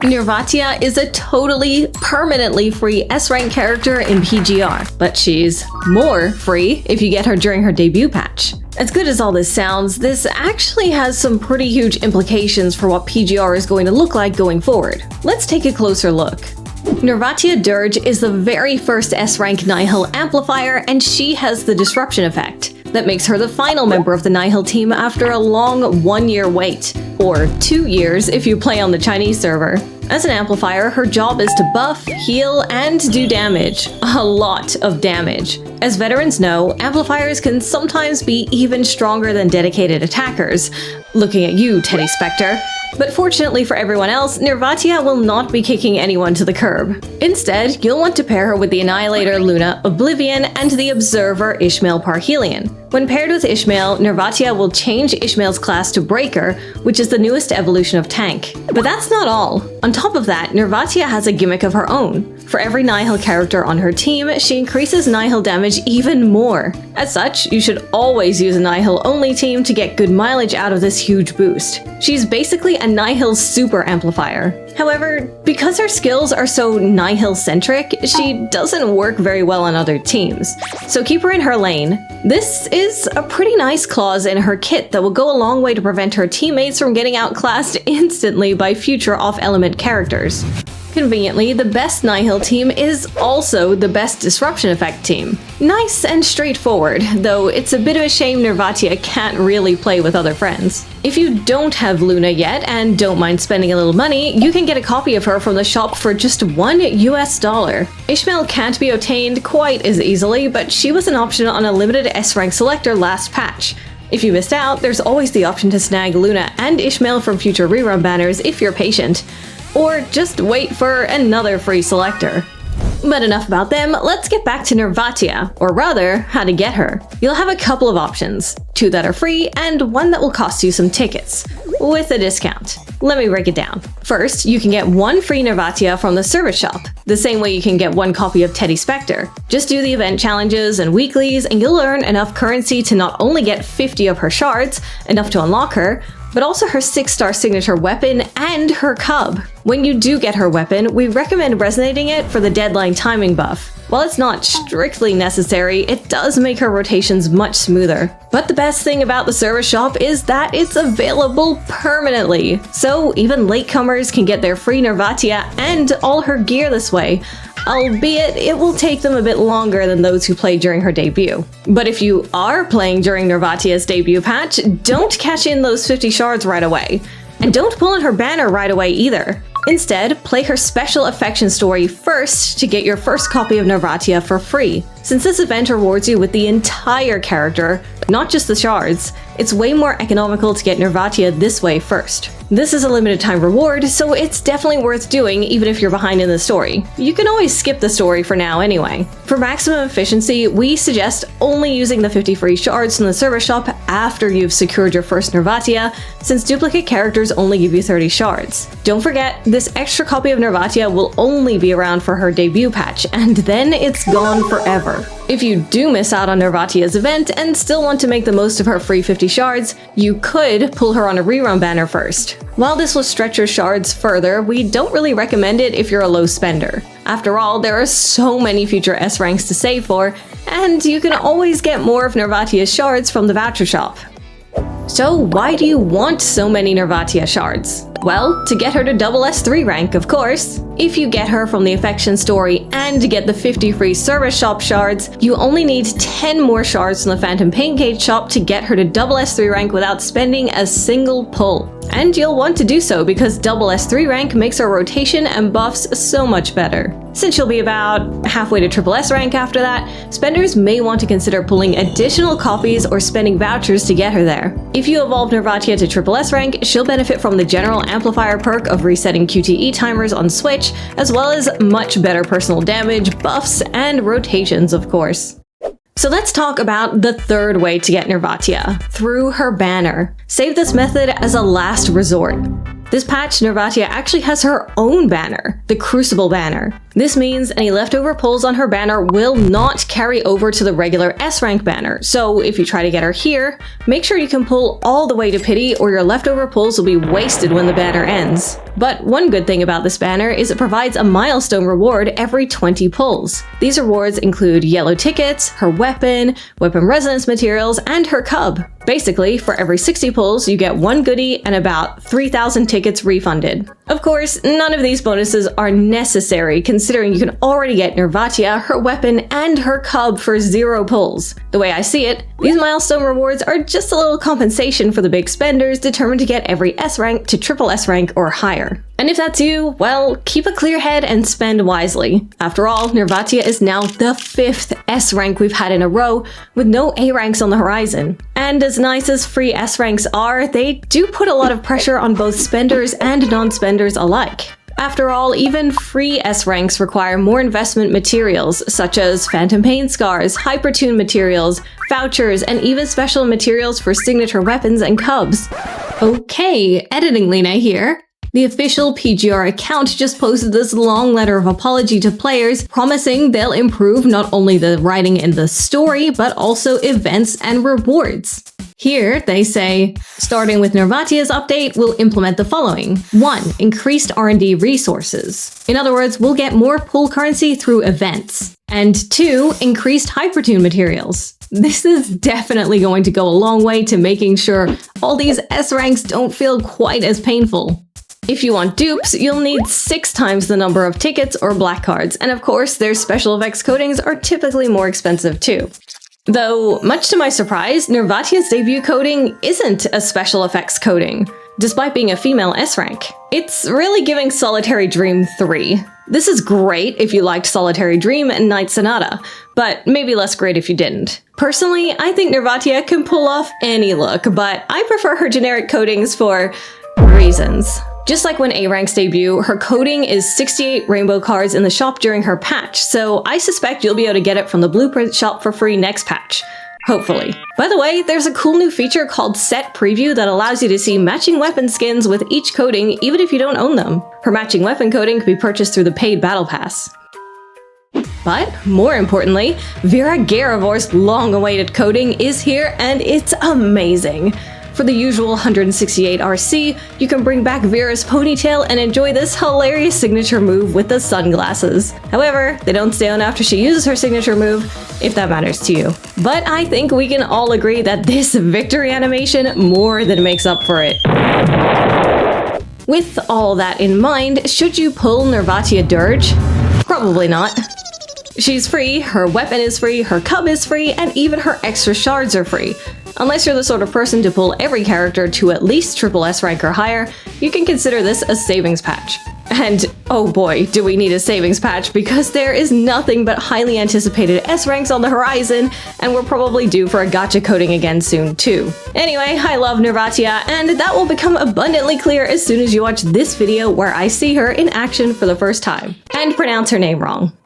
Nirvatia is a totally, permanently free S-rank character in PGR, but she's more free if you get her during her debut patch. As good as all this sounds, this actually has some pretty huge implications for what PGR is going to look like going forward. Let's take a closer look. Nirvatia Dirge is the very first S-rank Nihil amplifier, and she has the disruption effect. That makes her the final member of the Nihil team after a long 1-year wait, or 2 years if you play on the Chinese server. As an amplifier, her job is to buff, heal, and do damage. A lot of damage. As veterans know, amplifiers can sometimes be even stronger than dedicated attackers. Looking at you, Teddy Spectre. But fortunately for everyone else, Nirvatia will not be kicking anyone to the curb. Instead, you'll want to pair her with the Annihilator Luna Oblivion and the Observer Ishmael Parhelion. When paired with Ishmael, Nirvatia will change Ishmael's class to Breaker, which is the newest evolution of Tank. But that's not all. On top of that, Nirvatia has a gimmick of her own. For every Nihil character on her team, she increases Nihil damage even more. As such, you should always use a Nihil-only team to get good mileage out of this huge boost. She's basically a Nihil super amplifier. However, because her skills are so Nihil-centric, she doesn't work very well on other teams. So keep her in her lane. This is a pretty nice clause in her kit that will go a long way to prevent her teammates from getting outclassed instantly by future off-element characters. Conveniently, the best Nihil team is also the best Disruption Effect team. Nice and straightforward, though it's a bit of a shame Nirvatia can't really play with other friends. If you don't have Luna yet and don't mind spending a little money, you can get a copy of her from the shop for just $1 US. Ishmael can't be obtained quite as easily, but she was an option on a limited S-rank selector last patch. If you missed out, there's always the option to snag Luna and Ishmael from future rerun banners if you're patient. Or just wait for another free selector. But enough about them, let's get back to Nirvatia, or rather, how to get her. You'll have a couple of options, 2 that are free and 1 that will cost you some tickets, with a discount. Let me break it down. First, you can get 1 free Nirvatia from the service shop, the same way you can get 1 copy of Teddy Spectre. Just do the event challenges and weeklies and you'll earn enough currency to not only get 50 of her shards, enough to unlock her, but also her 6-star signature weapon and her cub. When you do get her weapon, we recommend resonating it for the deadline timing buff. While it's not strictly necessary, it does make her rotations much smoother. But the best thing about the service shop is that it's available permanently, so even latecomers can get their free Nirvatia and all her gear this way. Albeit, it will take them a bit longer than those who played during her debut. But if you are playing during Nirvatia's debut patch, don't cash in those 50 shards right away. And don't pull in her banner right away either. Instead, play her special affection story first to get your first copy of Nirvatia for free. Since this event rewards you with the entire character, not just the shards, it's way more economical to get Nirvatia this way first. This is a limited time reward, so it's definitely worth doing even if you're behind in the story. You can always skip the story for now anyway. For maximum efficiency, we suggest only using the 50 free shards from the service shop after you've secured your first Nirvatia, since duplicate characters only give you 30 shards. Don't forget, this extra copy of Nirvatia will only be around for her debut patch, and then it's gone forever. If you do miss out on Nirvatia's event and still want to make the most of her free 50 shards, you could pull her on a rerun banner first. While this will stretch your shards further, we don't really recommend it if you're a low spender. After all, there are so many future S ranks to save for, and you can always get more of Nirvatia's shards from the voucher shop. So why do you want so many Nirvatia shards? Well, to get her to double S3 rank, of course. If you get her from the affection story and get the 50 free service shop shards, you only need 10 more shards from the Phantom Paintcake shop to get her to double S3 rank without spending a single pull. And you'll want to do so because double S3 rank makes her rotation and buffs so much better. Since you'll be about halfway to triple S rank after that, spenders may want to consider pulling additional copies or spending vouchers to get her there. If you evolve Nirvatia to triple S rank, she'll benefit from the general amplifier perk of resetting QTE timers on Switch, as well as much better personal damage, buffs, and rotations, of course. So let's talk about the third way to get Nirvatia, through her banner. Save this method as a last resort. This patch, Nirvatia actually has her own banner, the Crucible banner. This means any leftover pulls on her banner will not carry over to the regular S rank banner, so if you try to get her here, make sure you can pull all the way to pity or your leftover pulls will be wasted when the banner ends. But one good thing about this banner is it provides a milestone reward every 20 pulls. These rewards include yellow tickets, her weapon, weapon resonance materials, and her cub. Basically, for every 60 pulls, you get one goodie and about 3,000 tickets refunded. Of course, none of these bonuses are necessary considering you can already get Nirvatia, her weapon, and her cub for 0 pulls. The way I see it, these milestone rewards are just a little compensation for the big spenders determined to get every S rank to triple S rank or higher. And if that's you, well, keep a clear head and spend wisely. After all, Nirvatia is now the 5th S rank we've had in a row, with no A ranks on the horizon. And as nice as free S ranks are, they do put a lot of pressure on both spenders and non-spenders alike. After all, even free S ranks require more investment materials, such as phantom pain scars, hypertune materials, vouchers, and even special materials for signature weapons and cubs. Okay, editing Lina here. The official PGR account just posted this long letter of apology to players, promising they'll improve not only the writing in the story, but also events and rewards. Here, they say, starting with Nirvatia's update, we'll implement the following. 1. Increased R&D resources. In other words, we'll get more pull currency through events. And 2. Increased hypertune materials. This is definitely going to go a long way to making sure all these S ranks don't feel quite as painful. If you want dupes, you'll need 6 times the number of tickets or black cards, and of course, their special effects coatings are typically more expensive too. Though, much to my surprise, Nirvatia's debut coating isn't a special effects coating, despite being a female S rank. It's really giving Solitary Dream 3. This is great if you liked Solitary Dream and Night Sonata, but maybe less great if you didn't. Personally, I think Nirvatia can pull off any look, but I prefer her generic coatings for reasons. Just like when A ranks debut, her coding is 68 rainbow cards in the shop during her patch, so I suspect you'll be able to get it from the blueprint shop for free next patch. Hopefully. By the way, there's a cool new feature called Set Preview that allows you to see matching weapon skins with each coding even if you don't own them. Her matching weapon coding can be purchased through the paid battle pass. But, more importantly, Vera Garivor's long-awaited coding is here and it's amazing. For the usual 168 RC, you can bring back Vera's ponytail and enjoy this hilarious signature move with the sunglasses. However, they don't stay on after she uses her signature move, if that matters to you. But I think we can all agree that this victory animation more than makes up for it. With all that in mind, should you pull Nirvatia Dirge? Probably not. She's free, her weapon is free, her cub is free, and even her extra shards are free. Unless you're the sort of person to pull every character to at least triple S rank or higher, you can consider this a savings patch. And oh boy, do we need a savings patch because there is nothing but highly anticipated S ranks on the horizon, and we're probably due for a gacha coding again soon too. Anyway, I love Nirvatia, and that will become abundantly clear as soon as you watch this video where I see her in action for the first time, and pronounce her name wrong.